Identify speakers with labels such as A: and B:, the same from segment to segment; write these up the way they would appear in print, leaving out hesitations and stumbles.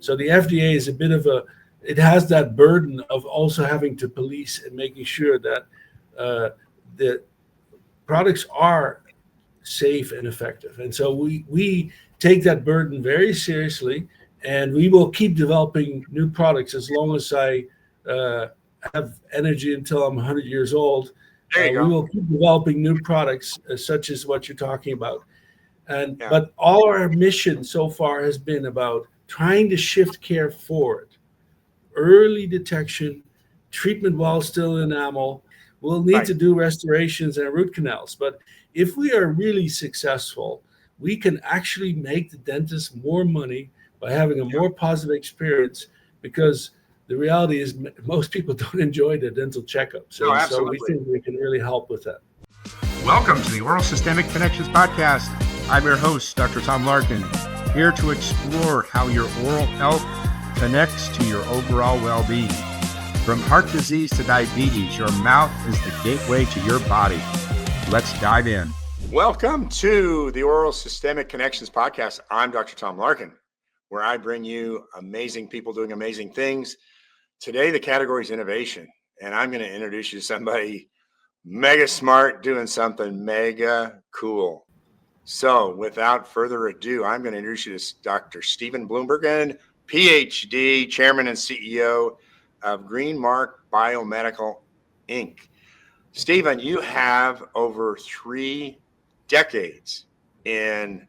A: So the FDA is it has that burden of also having to police and making sure that the products are safe and effective. And so we take that burden very seriously, and we will keep developing new products as long as I have energy until I'm 100 years old.
B: There you go.
A: We will keep developing new products such as what you're talking about.
B: Yeah.
A: But all our mission so far has been about trying to shift care forward. Early detection, treatment while still enamel. We'll need
B: Right.
A: to do restorations and root canals. But if we are really successful, we can actually make the dentist more money by having a more positive experience, because the reality is most people don't enjoy their dental checkups.
B: No,
A: And so
B: absolutely.
A: we think we can really help with that.
C: Welcome to the Oral Systemic Connections Podcast. I'm your host, Dr. Tom Larkin, here to explore how your oral health connects to your overall well-being. From heart disease to diabetes, your mouth is the gateway to your body. Let's dive in.
B: Welcome to the Oral Systemic Connections Podcast. I'm Dr. Tom Larkin, where I bring you amazing people doing amazing things. Today, the category is innovation, and I'm going to introduce you to somebody mega smart doing something mega cool. So without further ado, I'm going to introduce you to Dr. Stephen Bloembergen, PhD, Chairman and CEO of Greenmark Biomedical, Inc. Stephen, you have over 3 decades in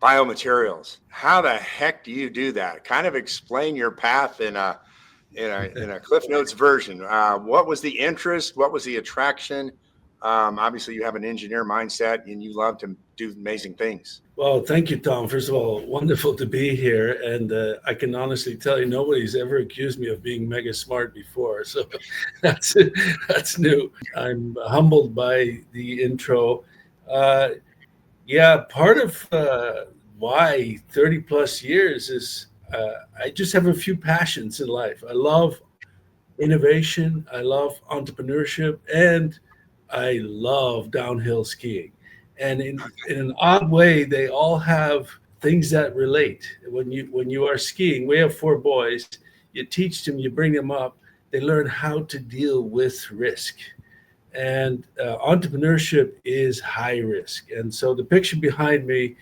B: biomaterials. How the heck do you do that? Kind of explain your path in a Cliff Notes version. What was the interest? What was the attraction? Obviously, you have an engineer mindset and you love to do amazing things.
A: Well, thank you, Tom. First of all, wonderful to be here. And I can honestly tell you, nobody's ever accused me of being mega smart before. So that's new. I'm humbled by the intro. Part of why 30 plus years is I just have a few passions in life. I love innovation. I love entrepreneurship, and I love downhill skiing. And in an odd way, they all have things that relate. When you are skiing, we have 4 boys. You teach them, you bring them up. They learn how to deal with risk. And entrepreneurship is high risk. And so the picture behind me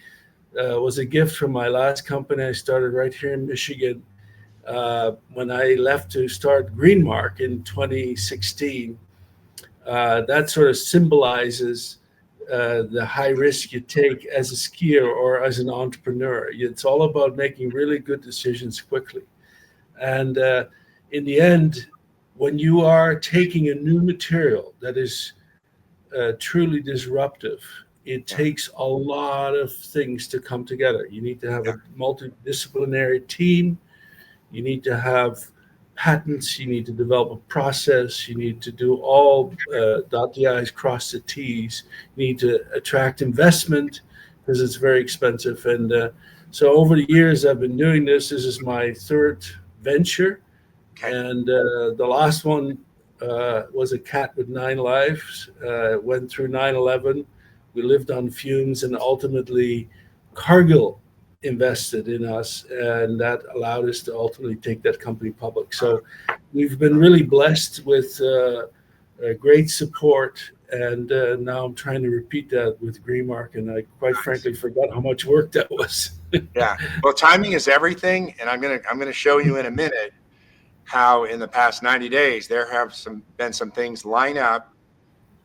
A: was a gift from my last company I started right here in Michigan. When I left to start Greenmark in 2016, that sort of symbolizes the high risk you take as a skier or as an entrepreneur. It's all about making really good decisions quickly. And in the end, when you are taking a new material that is truly disruptive, it takes a lot of things to come together. You need to have a multidisciplinary team. You need to have patents. You need to develop a process. You need to do all dot the I's, cross the T's. You need to attract investment because it's very expensive. And so over the years, I've been doing this. This is my 3rd venture. And the last one was a cat with 9 lives. Went through 9/11. We lived on fumes, and ultimately Cargill invested in us, and that allowed us to ultimately take that company public. So we've been really blessed with great support, and now I'm trying to repeat that with Greenmark, and I quite frankly forgot how much work that was.
B: Yeah, well, timing is everything, and I'm gonna show you in a minute how in the past 90 days there have been some things line up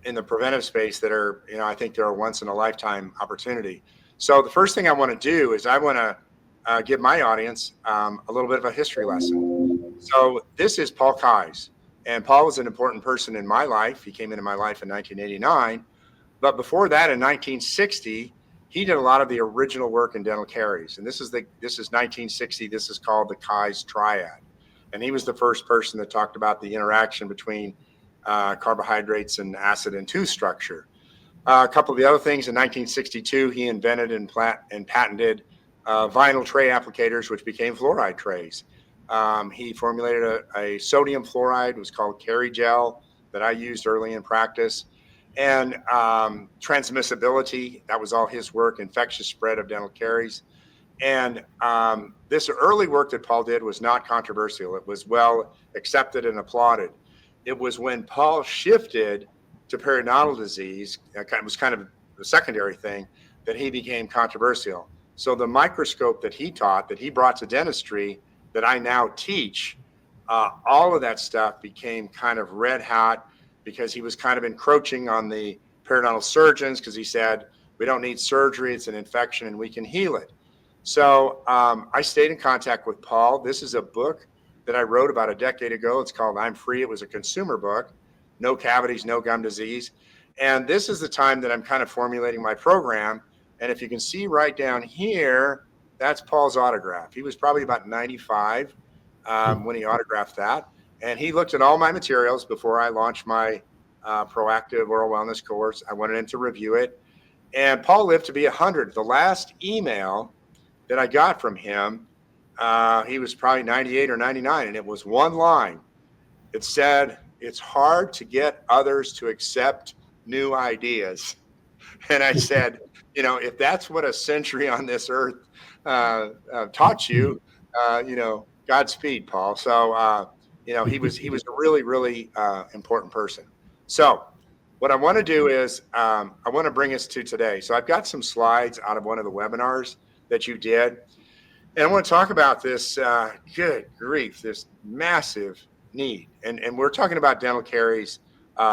B: in the preventive space that are, I think they're a once in a lifetime opportunity. So the first thing I want to do is I want to give my audience a little bit of a history lesson. So this is Paul Keyes, and Paul was an important person in my life. He came into my life in 1989, but before that, in 1960, he did a lot of the original work in dental caries. And this is 1960. This is called the Keyes Triad, and he was the first person that talked about the interaction between carbohydrates and acid and tooth structure. A couple of the other things, in 1962, he invented and patented vinyl tray applicators, which became fluoride trays. He formulated a sodium fluoride, it was called Carie Gel, that I used early in practice. And transmissibility, that was all his work, infectious spread of dental caries. And this early work that Paul did was not controversial. It was well accepted and applauded. It was when Paul shifted to periodontal disease, it was kind of the secondary thing, that he became controversial. So the microscope that he taught, that he brought to dentistry, that I now teach, all of that stuff became kind of red hot because he was kind of encroaching on the periodontal surgeons, because he said, we don't need surgery, it's an infection and we can heal it. So I stayed in contact with Paul. This is a book that I wrote about a decade ago. It's called I'm Free. It was a consumer book, No Cavities, No Gum Disease. And this is the time that I'm kind of formulating my program. And if you can see right down here, that's Paul's autograph. He was probably about 95 when he autographed that. And he looked at all my materials before I launched my proactive oral wellness course. I wanted him to review it. And Paul lived to be 100. The last email that I got from him, he was probably 98 or 99, and it was one line. It said, it's hard to get others to accept new ideas. And I said, if that's what a century on this earth taught you, Godspeed, Paul. So, he was a really, really important person. So what I want to do is I want to bring us to today. So I've got some slides out of one of the webinars that you did. And I want to talk about this, good grief, this massive need. And we're talking about dental caries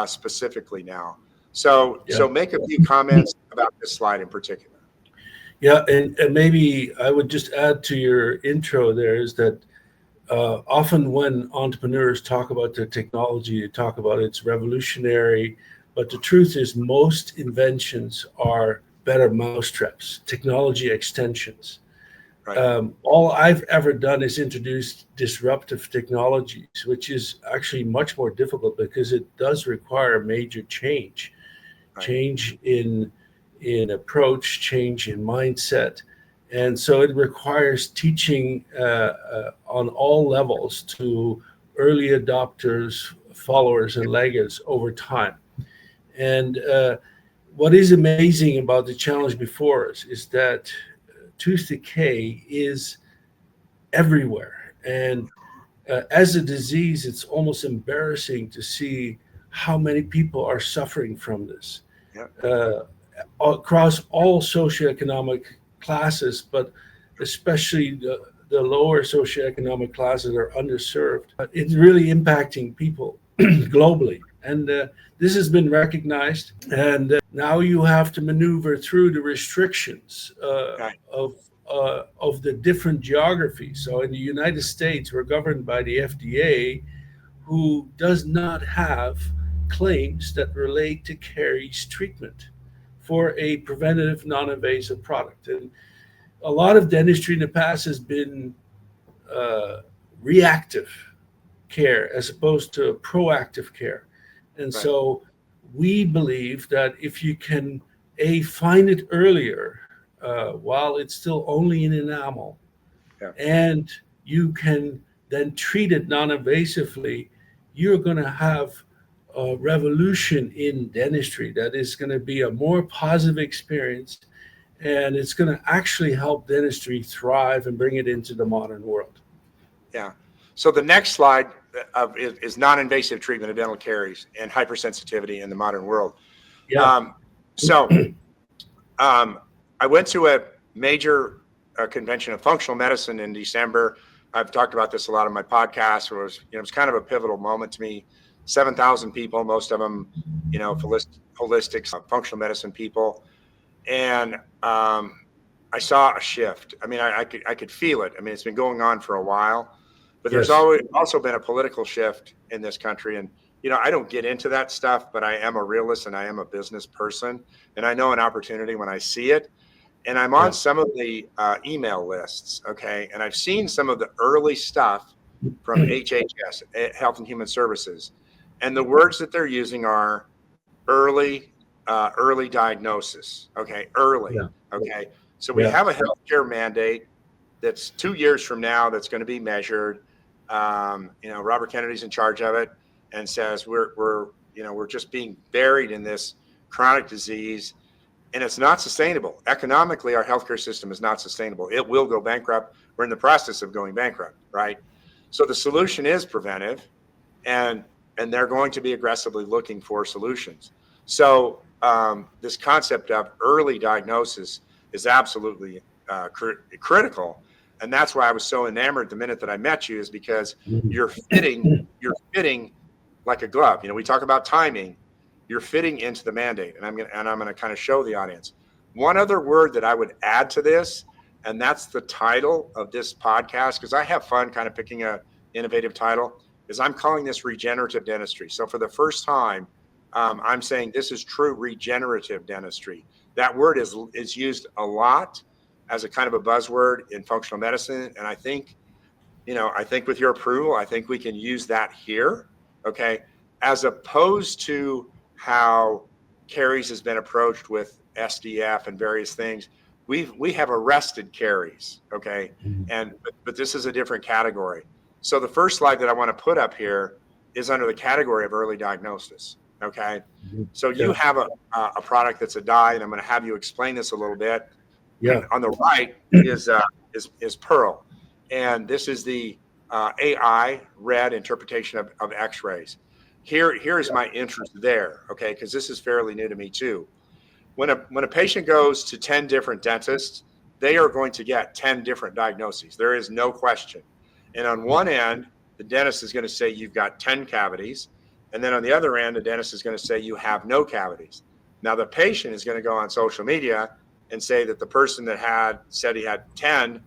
B: specifically now. So make a few comments about this slide in particular.
A: Yeah, and maybe I would just add to your intro there is that often when entrepreneurs talk about their technology, they talk about it's revolutionary, but the truth is most inventions are better mousetraps, technology extensions. Right. All I've ever done is introduce disruptive technologies, which is actually much more difficult because it does require major change, change in approach, change in mindset. And so it requires teaching on all levels to early adopters, followers, and laggards over time. And what is amazing about the challenge before us is that tooth decay is everywhere. And as a disease, it's almost embarrassing to see how many people are suffering from this across all socioeconomic classes, but especially the lower socioeconomic classes are underserved. It's really impacting people globally. And this has been recognized. And now you have to maneuver through the restrictions of the different geographies. So in the United States, we're governed by the FDA, who does not have claims that relate to caries treatment for a preventative, non-invasive product. And a lot of dentistry in the past has been reactive care as opposed to proactive care. And so we believe that if you can, find it earlier while it's still only in enamel, and you can then treat it non-invasively, you're going to have a revolution in dentistry that is going to be a more positive experience, and it's going to actually help dentistry thrive and bring it into the modern world.
B: Yeah. So the next slide is non-invasive treatment of dental caries and hypersensitivity in the modern world. Yeah. I went to a major convention of functional medicine in December. I've talked about this a lot on my podcast. Where it was kind of a pivotal moment to me. 7,000 people, most of them, holistic functional medicine people, and I saw a shift. I mean, I could feel it. I mean, it's been going on for a while. But there's always also been a political shift in this country. And, I don't get into that stuff, but I am a realist and I am a business person. And I know an opportunity when I see it. And I'm on some of the email lists, okay? And I've seen some of the early stuff from HHS, Health and Human Services. And the words that they're using are early diagnosis, okay? Early, okay? So we have a healthcare mandate that's 2 years from now that's going to be measured. Robert Kennedy's in charge of it and says we're just being buried in this chronic disease, and it's not sustainable. Economically, our healthcare system is not sustainable. It will go bankrupt. We're in the process of going bankrupt, right? So the solution is preventive, and they're going to be aggressively looking for solutions. So this concept of early diagnosis is absolutely critical, and that's why I was so enamored the minute that I met you, is because you're fitting like a glove. We talk about timing. You're fitting into the mandate, and I'm going to kind of show the audience. One other word that I would add to this, and that's the title of this podcast, because I have fun kind of picking a innovative title, is I'm calling this regenerative dentistry. So for the first time, I'm saying this is true regenerative dentistry. That word is used a lot as a kind of a buzzword in functional medicine, and I think with your approval, I think we can use that here, okay, as opposed to how caries has been approached with SDF and various things. We have arrested caries, okay, but this is a different category. So the first slide that I want to put up here is under the category of early diagnosis, okay. So you have a product that's a dye, and I'm going to have you explain this a little bit. Yeah. And on the right is Pearl, and this is the AI read interpretation of X-rays. Here's my interest there, okay, because this is fairly new to me too. When a patient goes to 10 different dentists, they are going to get 10 different diagnoses. There is no question. And on one end, the dentist is going to say you've got 10 cavities, and then on the other end, the dentist is going to say you have no cavities. Now the patient is going to go on social media and say that the person that said he had 10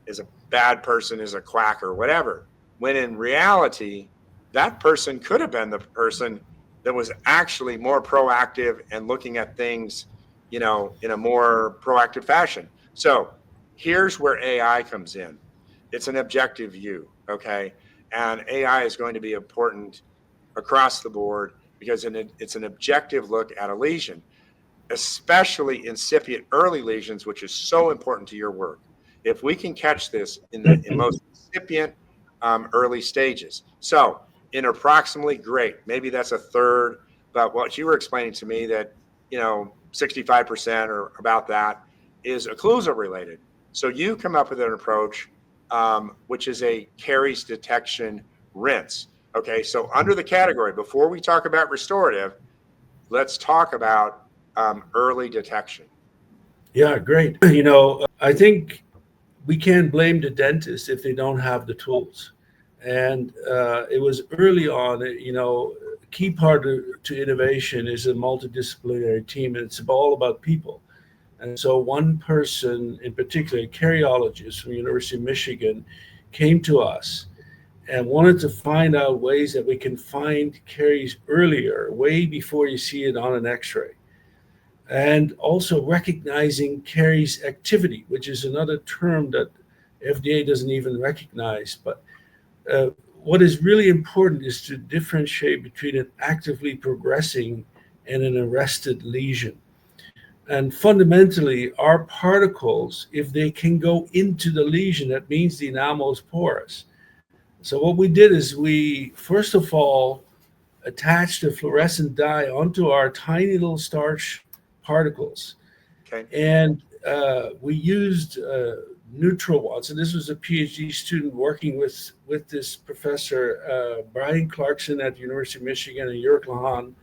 B: is a bad person, is a quack or whatever, when in reality, that person could have been the person that was actually more proactive and looking at things, in a more proactive fashion. So here's where AI comes in. It's an objective view, okay? And AI is going to be important across the board because it's an objective look at a lesion, especially incipient early lesions, which is so important to your work. If we can catch this in most incipient early stages. So approximately, great. Maybe that's a third, but what you were explaining to me that, 65% or about that is occlusal related. So you come up with an approach, which is a caries detection rinse. Okay. So under the category, before we talk about restorative, let's talk about early detection.
A: Yeah, great. I think we can't blame the dentist if they don't have the tools. And it was early on, a key part to innovation is a multidisciplinary team, and it's all about people. And so one person in particular, a cariologist from the University of Michigan, came to us and wanted to find out ways that we can find caries earlier, way before you see it on an X-ray. And also recognizing caries activity, which is another term that FDA doesn't even recognize. But what is really important is to differentiate between an actively progressing and an arrested lesion. And fundamentally, our particles, if they can go into the lesion, that means the enamel is porous. So what we did is we, first of all, attached a fluorescent dye onto our tiny little starch particles.
B: Okay.
A: And we used neutral ones. And this was a PhD student working with this professor, Brian Clarkson at the University of Michigan, and Jörg Lahan.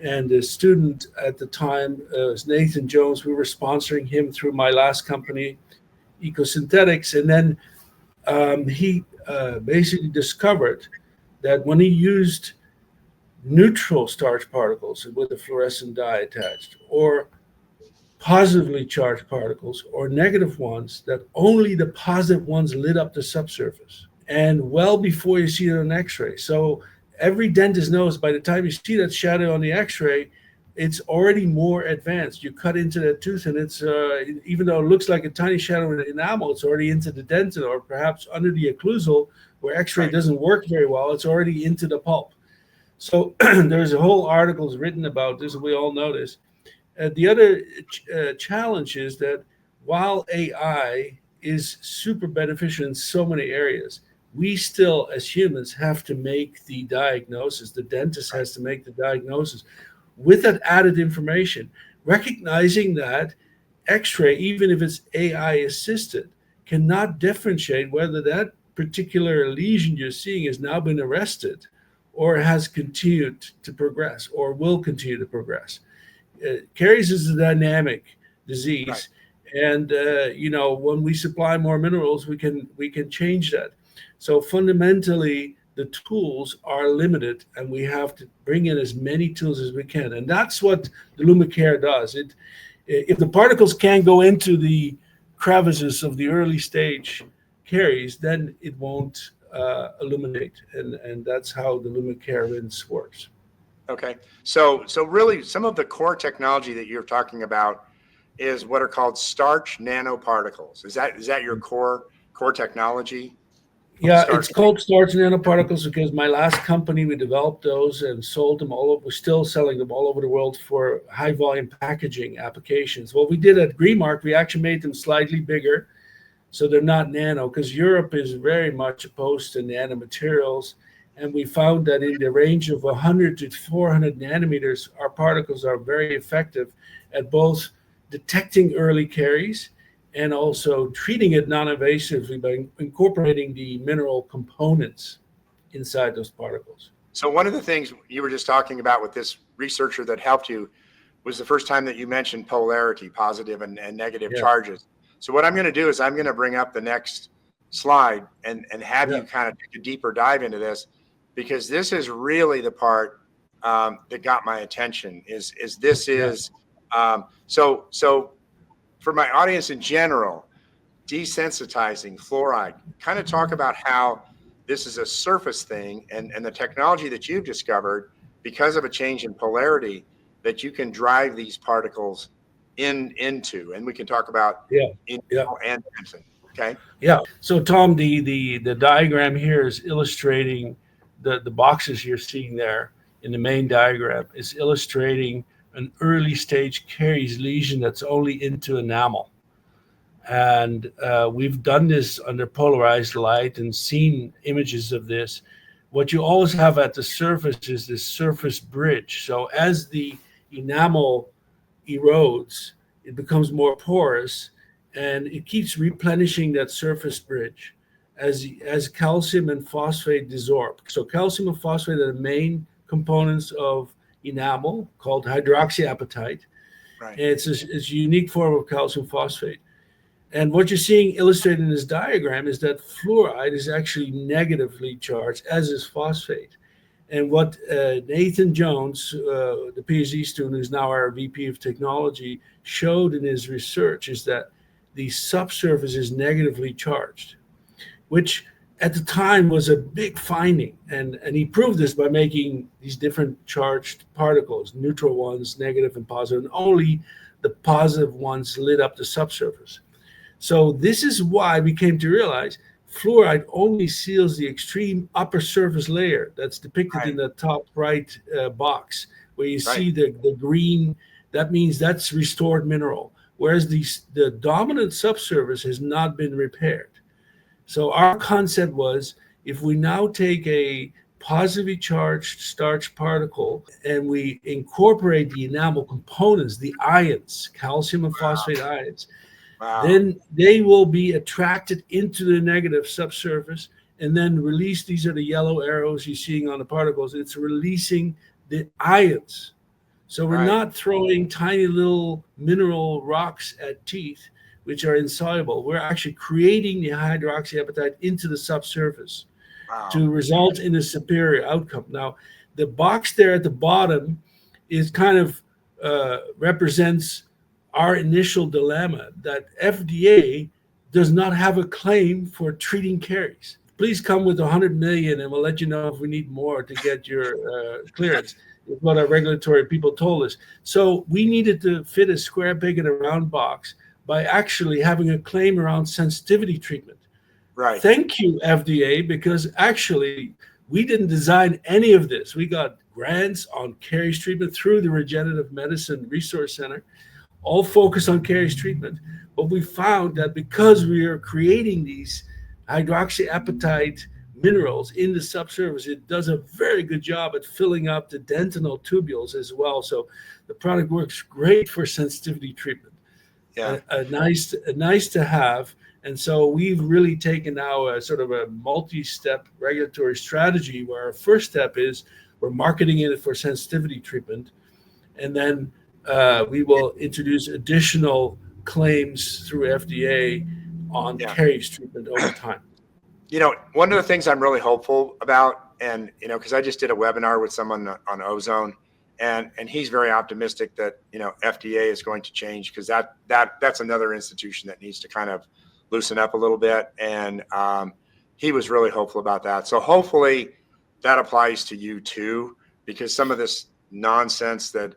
A: And the student at the time was Nathan Jones. We were sponsoring him through my last company, Ecosynthetics. And then he basically discovered that when he used neutral starch particles with a fluorescent dye attached, or positively charged particles, or negative ones, that only the positive ones lit up the subsurface, and well before you see it on an X-ray. So every dentist knows by the time you see that shadow on the X-ray, it's already more advanced. You cut into that tooth, and it's even though it looks like a tiny shadow in the enamel, it's already into the dentin, or perhaps under the occlusal, where X-ray doesn't work very well. It's already into the pulp. So there's a whole articles written about this. We all know this. The other challenge is that while AI is super beneficial in so many areas, we still, as humans, have to make the diagnosis. The dentist has to make the diagnosis with that added information. recognizing that X-ray, even if it's AI assisted, cannot differentiate whether that particular lesion you're seeing has now been arrested or has continued to progress or will continue to progress. Caries is a dynamic disease, and when we supply more minerals, we can change that. So fundamentally, the tools are limited, and we have to bring in as many tools as we can, and that's what the LumiCare does. If the particles can't go into the crevices of the early stage caries, then it won't illuminate, and that's how the LumiCare rinse works.
B: Okay, so really, some of the core technology that you're talking about is what are called starch nanoparticles. Is that your core technology?
A: Yeah, it's called starch nanoparticles because my last company, we developed those and sold them all over. We're still selling them all over the world for high volume packaging applications. What we did at Greenmark, we actually made them slightly bigger, so they're not nano, because Europe is very much opposed to nanomaterials. And we found that in the range of 100 to 400 nanometers, our particles are very effective at both detecting early caries and also treating it non-invasively by incorporating the mineral components inside those particles.
B: So one of the things you were just talking about with this researcher that helped you was the first time that you mentioned polarity, positive and negative charges. So what I'm going to do is I'm going to bring up the next slide and have you kind of take a deeper dive into this, because this is really the part that got my attention. So for my audience in general, desensitizing fluoride, kind of talk about how this is a surface thing and the technology that you've discovered because of a change in polarity that you can drive these particles into, and we can talk about and Benson. Okay.
A: Yeah. So Tom, the diagram here is illustrating the boxes you're seeing there in the main diagram is illustrating an early stage caries lesion that's only into enamel. And we've done this under polarized light and seen images of this. What you always have at the surface is this surface bridge. So as the enamel erodes, it becomes more porous, and it keeps replenishing that surface bridge as calcium and phosphate desorb. So calcium and phosphate are the main components of enamel, called hydroxyapatite.
B: Right.
A: And it's a unique form of calcium phosphate. And what you're seeing illustrated in this diagram is that fluoride is actually negatively charged, as is phosphate. And what Nathan Jones, the PhD student who's now our VP of technology, showed in his research is that the subsurface is negatively charged, which at the time was a big finding. And he proved this by making these different charged particles, neutral ones, negative and positive, and only the positive ones lit up the subsurface. So this is why we came to realize fluoride only seals the extreme upper surface layer that's depicted in the top right box, where you see the green. That means that's restored mineral, whereas the dominant subsurface has not been repaired. So our concept was, if we now take a positively charged starch particle and we incorporate the enamel components, the ions, calcium and phosphate ions, then they will be attracted into the negative subsurface and then release. These are the yellow arrows you're seeing on the particles. It's releasing the ions. So we're not throwing tiny little mineral rocks at teeth, which are insoluble. We're actually creating the hydroxyapatite into the subsurface to result in a superior outcome. Now, the box there at the bottom is kind of represents our initial dilemma that FDA does not have a claim for treating caries. Please come with 100 million and we'll let you know if we need more to get your clearance, is what our regulatory people told us. So we needed to fit a square peg in a round box by actually having a claim around sensitivity treatment.
B: Right.
A: Thank you, FDA, because actually we didn't design any of this. We got grants on caries treatment through the Regenerative Medicine Resource Center, all focused on caries treatment. But we found that because we are creating these hydroxyapatite minerals in the subsurface. It does a very good job at filling up the dentinal tubules as well. So the product works great for sensitivity treatment.
B: Yeah.
A: A nice to have. And so we've really taken now a sort of a multi-step regulatory strategy where our first step is we're marketing it for sensitivity treatment. And then we will introduce additional claims through FDA on caries treatment over time.
B: One of the things I'm really hopeful about, and because I just did a webinar with someone on ozone, and he's very optimistic that FDA is going to change, because that's another institution that needs to kind of loosen up a little bit, and he was really hopeful about that. So hopefully that applies to you too, because some of this nonsense that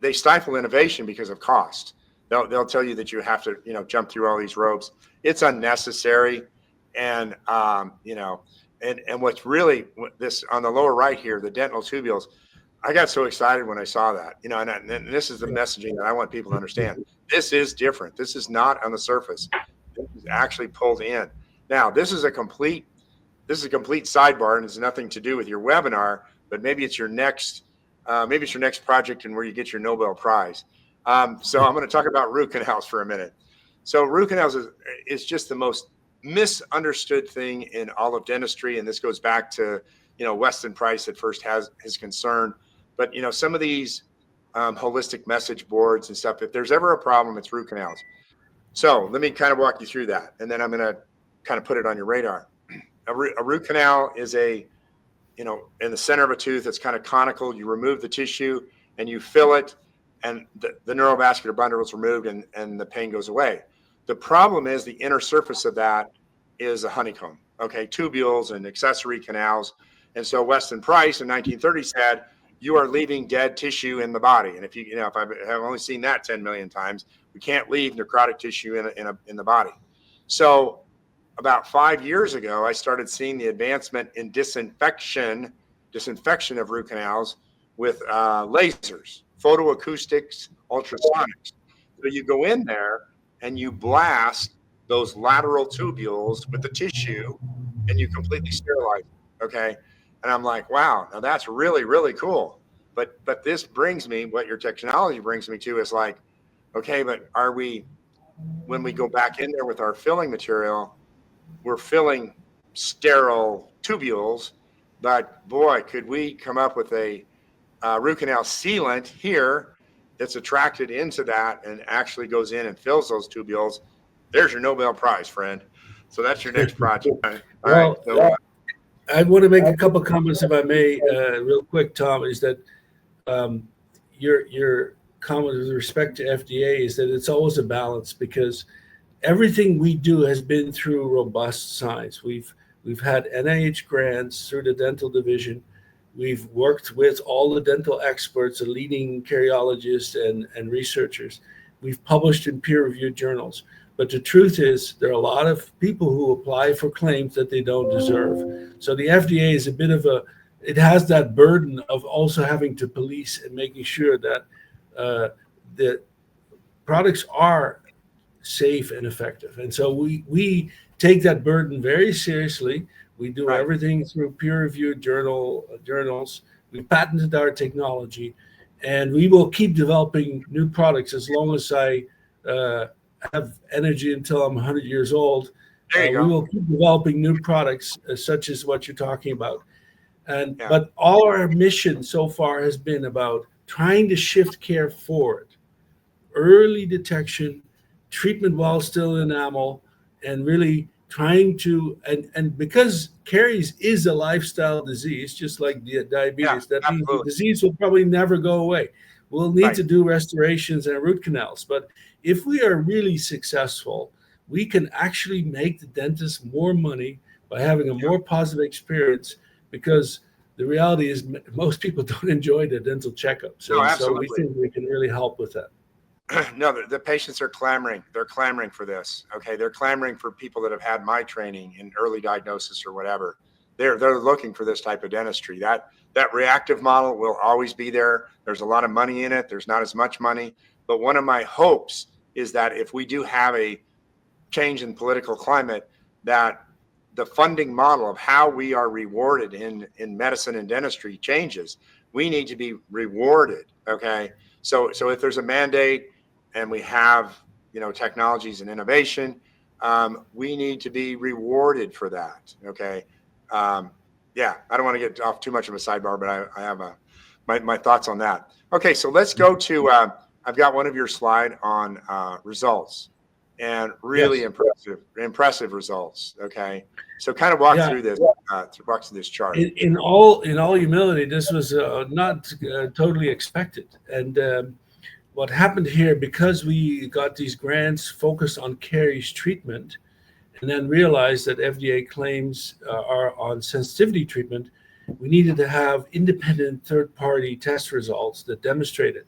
B: they stifle innovation because of cost. They'll tell you that you have to jump through all these ropes. It's unnecessary. And and what's really this on the lower right here, the dental tubules, I got so excited when I saw that, and this is the messaging that I want people to understand. This is different. This is not on the surface. This is actually pulled in. Now, this is a complete sidebar, and it's nothing to do with your webinar, but maybe it's your next project and where you get your Nobel Prize. So I'm going to talk about root canals for a minute. So root canals is just the most misunderstood thing in all of dentistry, and this goes back to Weston Price at first has his concern, but some of these holistic message boards and stuff, if there's ever a problem, it's root canals. So let me kind of walk you through that, and then I'm going to kind of put it on your radar. A root canal is in the center of a tooth. It's kind of conical. You remove the tissue and you fill it, and the neurovascular bundle is removed, and the pain goes away. The problem is the inner surface of that is a honeycomb, tubules and accessory canals. And so Weston Price in 1930 said, you are leaving dead tissue in the body. And if if I have only seen that 10 million times, we can't leave necrotic tissue in the body. So about 5 years ago, I started seeing the advancement in disinfection of root canals with lasers, photoacoustics, ultrasonics. So you go in there and you blast those lateral tubules with the tissue, and you completely sterilize it, okay? And I'm like, wow, now that's really, really cool. But this brings me, what your technology brings me to is like, okay, but when we go back in there with our filling material, we're filling sterile tubules, but boy, could we come up with a root canal sealant here that's attracted into that and actually goes in and fills those tubules. There's your Nobel Prize, friend. So that's your next project. All right. So,
A: I want to make a couple of comments, if I may, real quick, Tom, is that your comment with respect to FDA is that it's always a balance, because everything we do has been through robust science. We've had NIH grants through the dental division. We've worked with all the dental experts, the leading cariologists and researchers. We've published in peer-reviewed journals. But the truth is, there are a lot of people who apply for claims that they don't deserve. So the FDA is it has that burden of also having to police and making sure that the products are safe and effective. And so we take that burden very seriously. We do everything through peer-reviewed journals. We patented our technology, and we will keep developing new products as long as I have energy until I'm 100 years old.
B: There you go.
A: We will keep developing new products such as what you're talking about. But all our mission so far has been about trying to shift care forward. Early detection, treatment while still enamel, and really trying to, and because caries is a lifestyle disease, just like the diabetes, that means the disease will probably never go away. We'll need to do restorations and root canals. But if we are really successful, we can actually make the dentist more money by having a more positive experience, because the reality is most people don't enjoy the dental checkups. So we think we can really help with that.
B: No, the patients are clamoring. They're clamoring for this. Okay, they're clamoring for people that have had my training in early diagnosis or whatever. They're looking for this type of dentistry. That reactive model will always be there. There's a lot of money in it. There's not as much money. But one of my hopes is that if we do have a change in political climate, that the funding model of how we are rewarded in medicine and dentistry changes. We need to be rewarded. Okay. So if there's a mandate and we have, technologies and innovation, we need to be rewarded for that. Okay. Yeah, I don't want to get off too much of a sidebar, but I have my thoughts on that. Okay. So let's go to, I've got one of your slide on results, and really
A: Yes.
B: impressive results. Okay. So kind of walk through this, chart.
A: In all humility, this was not totally expected. And what happened here, because we got these grants focused on caries treatment, and then realized that FDA claims are on sensitivity treatment, we needed to have independent third-party test results that demonstrated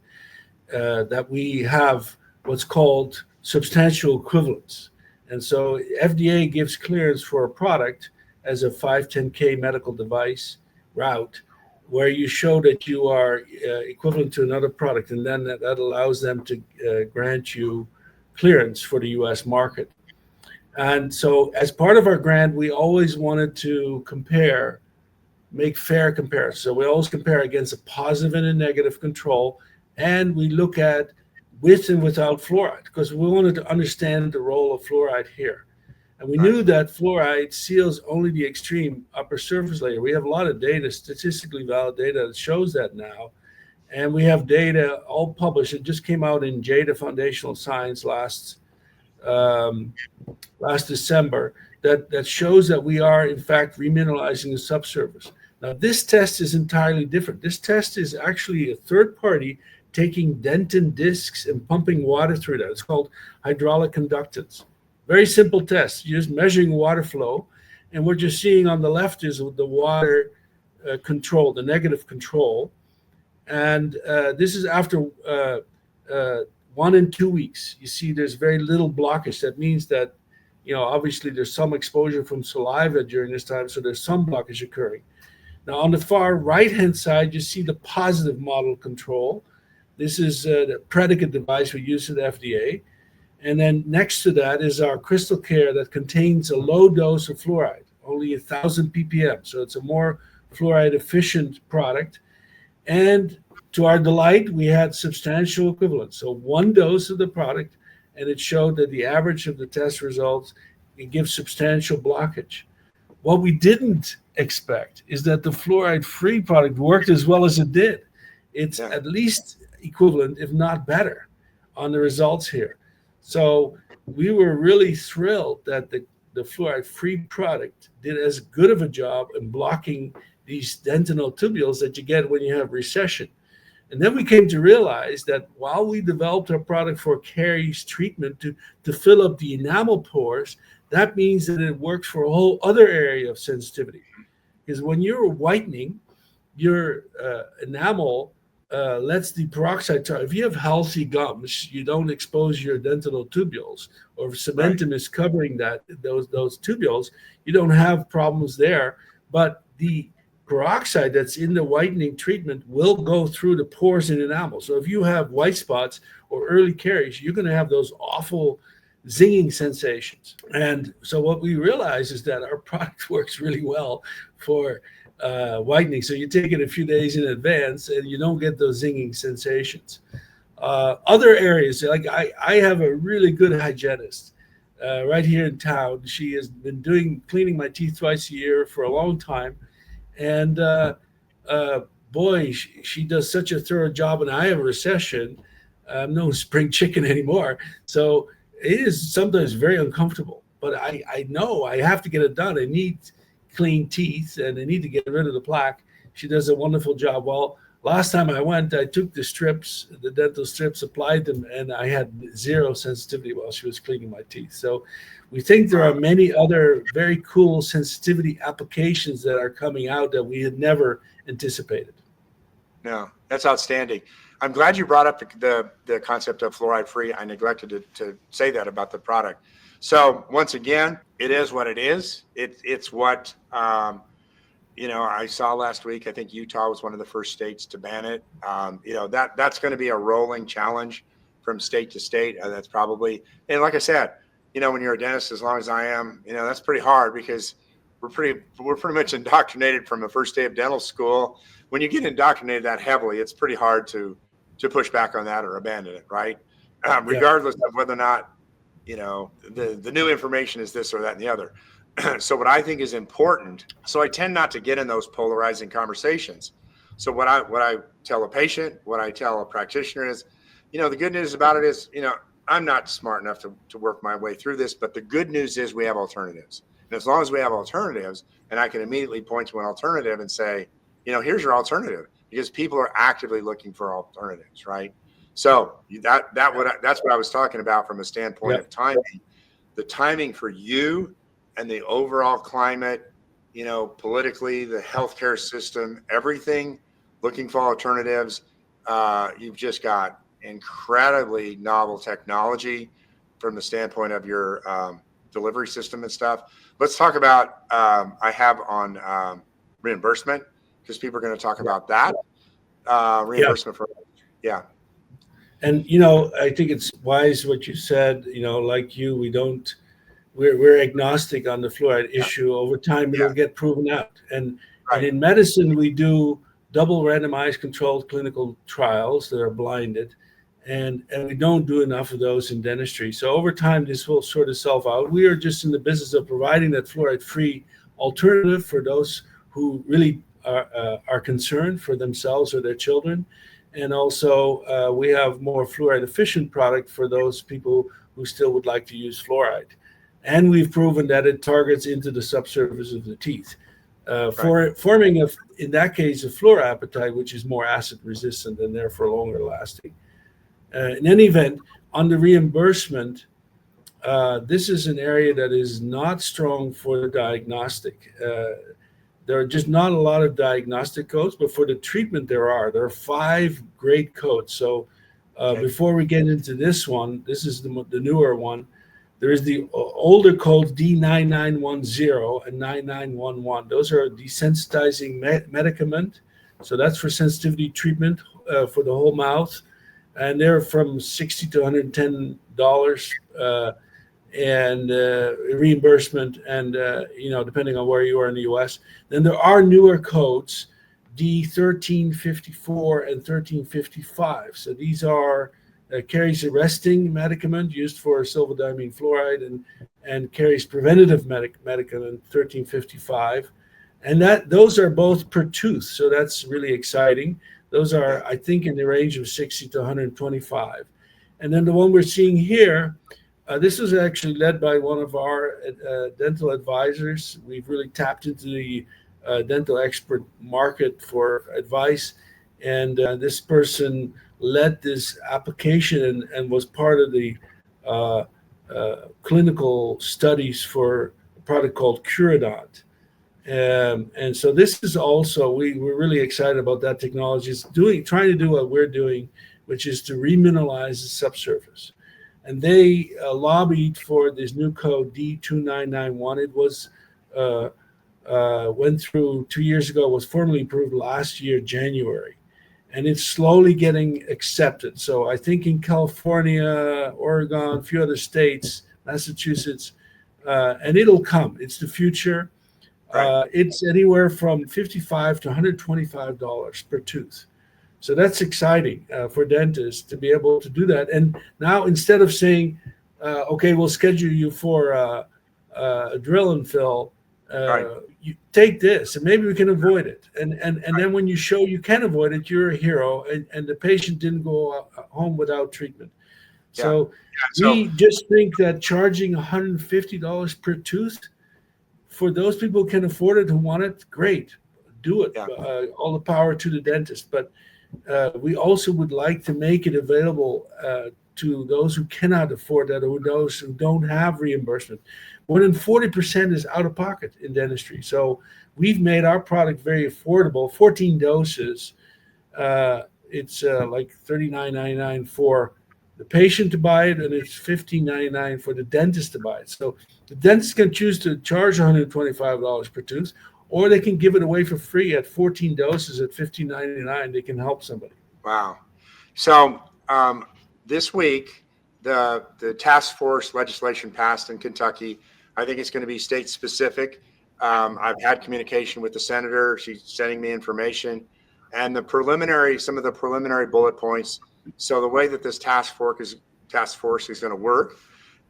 A: that we have what's called substantial equivalence. And so FDA gives clearance for a product as a 510K medical device route where you show that you are equivalent to another product, and then that allows them to grant you clearance for the US market. And so as part of our grant, we always wanted to make fair comparisons. So we always compare against a positive and a negative control, and we look at with and without fluoride, because we wanted to understand the role of fluoride here. And we knew that fluoride seals only the extreme upper surface layer. We have a lot of data, statistically valid data, that shows that now. And we have data all published. It just came out in JADA Foundational Science last December that shows that we are, in fact, remineralizing the subsurface. Now, this test is entirely different. This test is actually a third party taking dentin discs and pumping water through that. It's called hydraulic conductance. Very simple test. You're just measuring water flow. And what you're seeing on the left is the water control, the negative control. And this is after 1 and 2 weeks. You see there's very little blockage. That means that, obviously there's some exposure from saliva during this time, so there's some blockage occurring. Now, on the far right-hand side, you see the positive model control. This is the predicate device we use at the FDA. And then next to that is our Crystal Care that contains a low dose of fluoride, only 1,000 ppm. So it's a more fluoride efficient product. And to our delight, we had substantial equivalence. So 1 dose of the product, and it showed that the average of the test results, it gives substantial blockage. What we didn't expect is that the fluoride-free product worked as well as it did. It's at least equivalent, if not better, on the results here. So we were really thrilled that the fluoride-free product did as good of a job in blocking these dentinal tubules that you get when you have recession. And then we came to realize that while we developed our product for caries treatment to fill up the enamel pores, that means that it works for a whole other area of sensitivity. Because when you're whitening, your enamel lets the peroxide tar. If you have healthy gums, you don't expose your dentinal tubules, or if cementum is covering those tubules, you don't have problems there. But the peroxide that's in the whitening treatment will go through the pores in enamel. So if you have white spots or early caries, you're going to have those awful zinging sensations. And so what we realize is that our product works really well for whitening. So you take it a few days in advance and you don't get those zinging sensations. Other areas, like I have a really good hygienist right here in town. She has been cleaning my teeth twice a year for a long time. And boy, she does such a thorough job. And I have a recession. I'm no spring chicken anymore. So it is sometimes very uncomfortable. But I know I have to get it done. I need clean teeth and I need to get rid of the plaque. She does a wonderful job. Well, last time I went, I took the dental strips, applied them, and I had zero sensitivity while she was cleaning my teeth. So we think there are many other very cool sensitivity applications that are coming out that we had never anticipated.
B: No, that's outstanding. I'm glad you brought up the concept of fluoride free. I neglected to say that about the product. So once again, it is what it is. It's what, I saw last week. I think Utah was one of the first states to ban it. That's going to be a rolling challenge from state to state. That's probably, and like I said, when you're a dentist, as long as I am, that's pretty hard because we're pretty much indoctrinated from the first day of dental school. When you get indoctrinated that heavily, it's pretty hard to push back on that or abandon it, right? Regardless of whether or not, the new information is this or that and the other. So what I think is important, so I tend not to get in those polarizing conversations. So what I tell a patient, what I tell a practitioner is, the good news about it is, I'm not smart enough to work my way through this, but the good news is we have alternatives. And as long as we have alternatives, and I can immediately point to an alternative and say, here's your alternative, because people are actively looking for alternatives, right? So that's what I was talking about from a standpoint of timing. The timing for you and the overall climate, politically, the healthcare system, everything, looking for alternatives. You've just got incredibly novel technology from the standpoint of your delivery system and stuff. Let's talk about, I have on reimbursement, because people are going to talk about that. Reimbursement for,
A: And, I think it's wise what you said, like we're agnostic on the fluoride issue. Over time, it'll get proven out. And in medicine, we do double randomized controlled clinical trials that are blinded. And we don't do enough of those in dentistry. So over time, this will sort itself out. We are just in the business of providing that fluoride-free alternative for those who really are concerned for themselves or their children. And also, we have more fluoride-efficient product for those people who still would like to use fluoride. And we've proven that it targets into the subsurface of the teeth, for forming, in that case, a fluoroapatite, which is more acid-resistant and therefore longer lasting. In any event, on the reimbursement, this is an area that is not strong for the diagnostic. There are just not a lot of diagnostic codes, but for the treatment there are 5 great codes. So before we get into this one, this is the newer one. There is the older code D9910 and 9911. Those are desensitizing medicament. So that's for sensitivity treatment for the whole mouth. And they're from $60 to $110 and reimbursement, and depending on where you are in the U.S. Then there are newer codes, D1354 and 1355. So these are carries a resting medicament used for silvodiamine fluoride, and carries preventative medicament 1355, and those are both per tooth. So that's really exciting. Those are, I think, in the range of 60 to 125. And then the one we're seeing here, this was actually led by one of our dental advisors. We've really tapped into the dental expert market for advice. And this person led this application and was part of the clinical studies for a product called Curodont. And so this is also, we're really excited about that technology. It's trying to do what we're doing, which is to remineralize the subsurface. And they lobbied for this new code D2991. It was went through 2 years ago, was formally approved last year, January. And it's slowly getting accepted. So I think in California, Oregon, a few other states, Massachusetts, and it'll come. It's the future. It's anywhere from $55 to $125 per tooth. So that's exciting for dentists to be able to do that. And now, instead of saying, okay, we'll schedule you for a drill and fill, you take this and maybe we can avoid it. And then when you show you can avoid it, you're a hero, and the patient didn't go home without treatment. So we just think that charging $150 per tooth, for those people who can afford it, who want it, great, do it. All the power to the dentist. But we also would like to make it available to those who cannot afford that, or those who don't have reimbursement. More than 40% is out of pocket in dentistry. So we've made our product very affordable. 14 doses. It's like $39.99 for the patient to buy it, and it's $15.99 for the dentist to buy it. So the dentist can choose to charge $125 per tooth, or they can give it away for free at 14 doses at $15.99. They can help somebody.
B: Wow. So this week, the task force legislation passed in Kentucky. I think it's going to be state specific. I've had communication with the senator. She's sending me information, and some of the preliminary bullet points. So the way that this task force is going to work,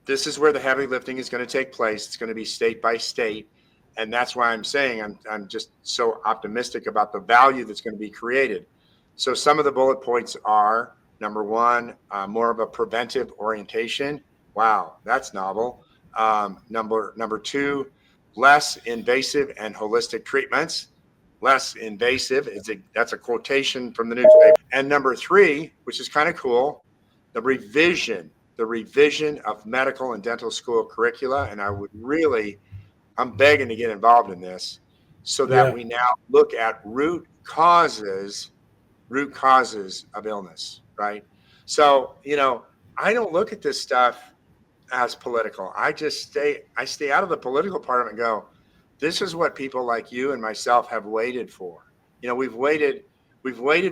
B: this is where the heavy lifting is going to take place. It's going to be state by state, and that's why I'm saying I'm just so optimistic about the value that's going to be created. So some of the bullet points are: number one, more of a preventive orientation. Wow, that's novel. Number two, less invasive and holistic treatments. Less invasive, that's a quotation from the newspaper. And number three, which is kind of cool, the revision of medical and dental school curricula. And I'm begging to get involved in this so that we now look at root causes of illness, right? So, I don't look at this stuff as political. I stay out of the political part of it and go, this is what people like you and myself have waited for. We've waited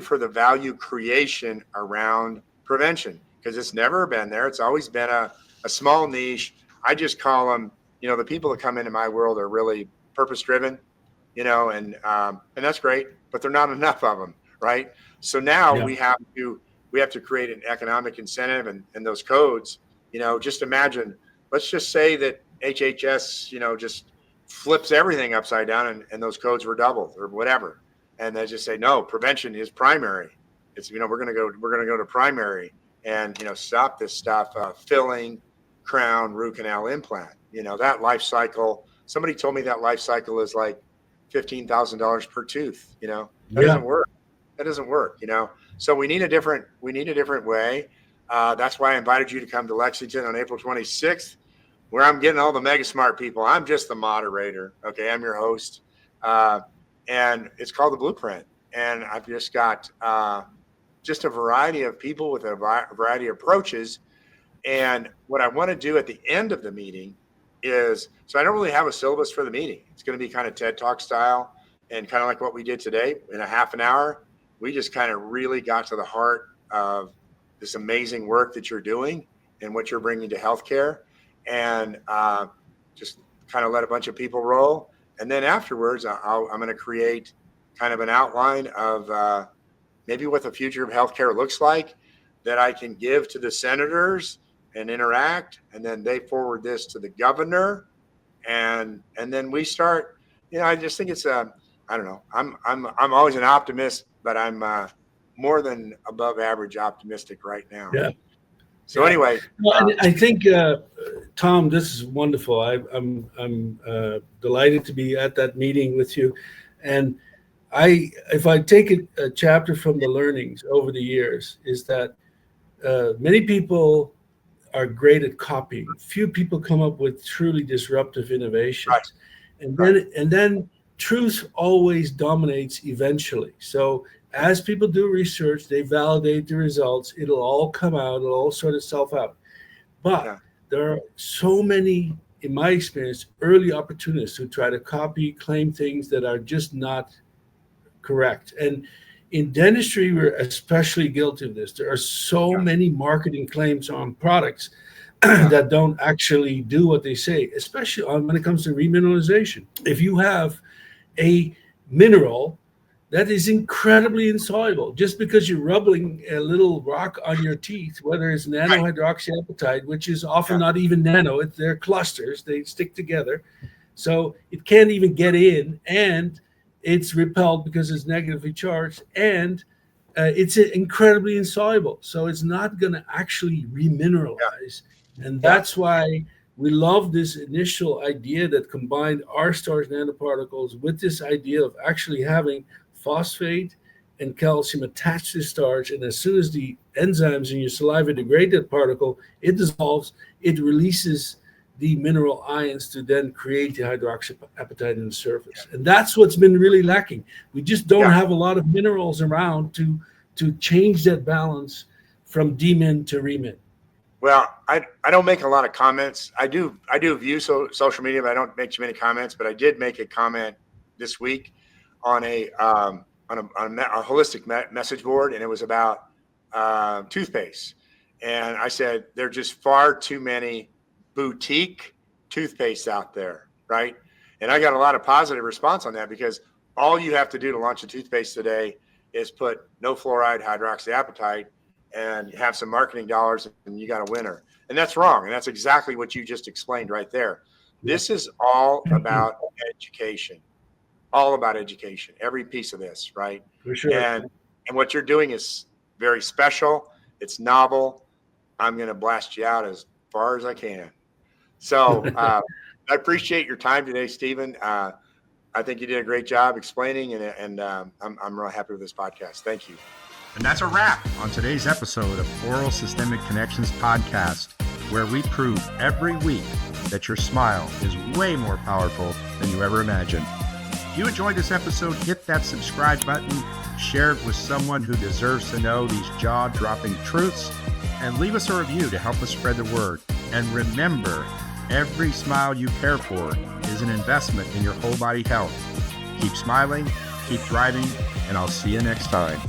B: for the value creation around prevention, because it's never been there. It's always been a small niche. I just call them, the people that come into my world are really purpose driven, and that's great, but there are not enough of them, right? So now we have to create an economic incentive and those codes. Just imagine, let's just say that HHS, just flips everything upside down and those codes were doubled or whatever. And they just say, no, prevention is primary. It's, we're going to go to primary and, stop this stuff, filling, crown, root canal, implant. That life cycle, somebody told me that life cycle is like $15,000 per tooth. That doesn't work. That doesn't work, So we need a different way. That's why I invited you to come to Lexington on April 26th, where I'm getting all the mega smart people. I'm just the moderator. Okay. I'm your host. And it's called The Blueprint. And I've just got just a variety of people with a variety of approaches. And what I want to do at the end of the meeting is, so I don't really have a syllabus for the meeting. It's going to be kind of TED Talk style and kind of like what we did today in a half an hour. We just kind of really got to the heart of this amazing work that you're doing and what you're bringing to healthcare, and just kind of let a bunch of people roll. And then afterwards, I'm going to create kind of an outline of maybe what the future of healthcare looks like that I can give to the senators and interact. And then they forward this to the governor. And then we start, I just think it's I don't know. I'm always an optimist, but I'm more than above average optimistic right now.
A: Yeah.
B: So anyway,
A: well, I think Tom, this is wonderful. I'm delighted to be at that meeting with you, and if I take a chapter from the learnings over the years, is that many people are great at copying. Few people come up with truly disruptive innovations,
B: right.
A: and then truth always dominates eventually. So as people do research, they validate the results. It'll all come out. It'll all sort itself out. But there are so many, in my experience, early opportunists who try to copy, claim things that are just not correct. And in dentistry, we're especially guilty of this. There are so many marketing claims on products that don't actually do what they say, especially when it comes to remineralization. If you have a mineral that is incredibly insoluble, just because you're rubbing a little rock on your teeth, whether it's nanohydroxyapatite, which is often not even nano, they're clusters, they stick together. So it can't even get in, and it's repelled because it's negatively charged, and it's incredibly insoluble. So it's not going to actually remineralize. And that's why we love this initial idea that combined our starch nanoparticles with this idea of actually having phosphate and calcium attached to starch. And as soon as the enzymes in your saliva degrade that particle, it dissolves, it releases the mineral ions to then create the hydroxyapatite in the surface. And that's what's been really lacking. We just don't have a lot of minerals around to change that balance from demin to remin.
B: Well, I don't make a lot of comments. I do view social media, but I don't make too many comments. But I did make a comment this week on a holistic message board, and it was about toothpaste. And I said there are just far too many boutique toothpaste out there, right? And I got a lot of positive response on that, because all you have to do to launch a toothpaste today is put no fluoride hydroxyapatite and have some marketing dollars, and you got a winner. And that's wrong. And that's exactly what you just explained right there. This is all about education, all about education, every piece of this, right?
A: For sure.
B: And what you're doing is very special. It's novel. I'm going to blast you out as far as I can. So I appreciate your time today, Stephen. I think you did a great job explaining, and I'm real happy with this podcast. Thank you.
C: And that's a wrap on today's episode of Oral Systemic Connections podcast, where we prove every week that your smile is way more powerful than you ever imagined. If you enjoyed this episode, hit that subscribe button, share it with someone who deserves to know these jaw-dropping truths, and leave us a review to help us spread the word. And remember, every smile you care for is an investment in your whole body health. Keep smiling, keep thriving, and I'll see you next time.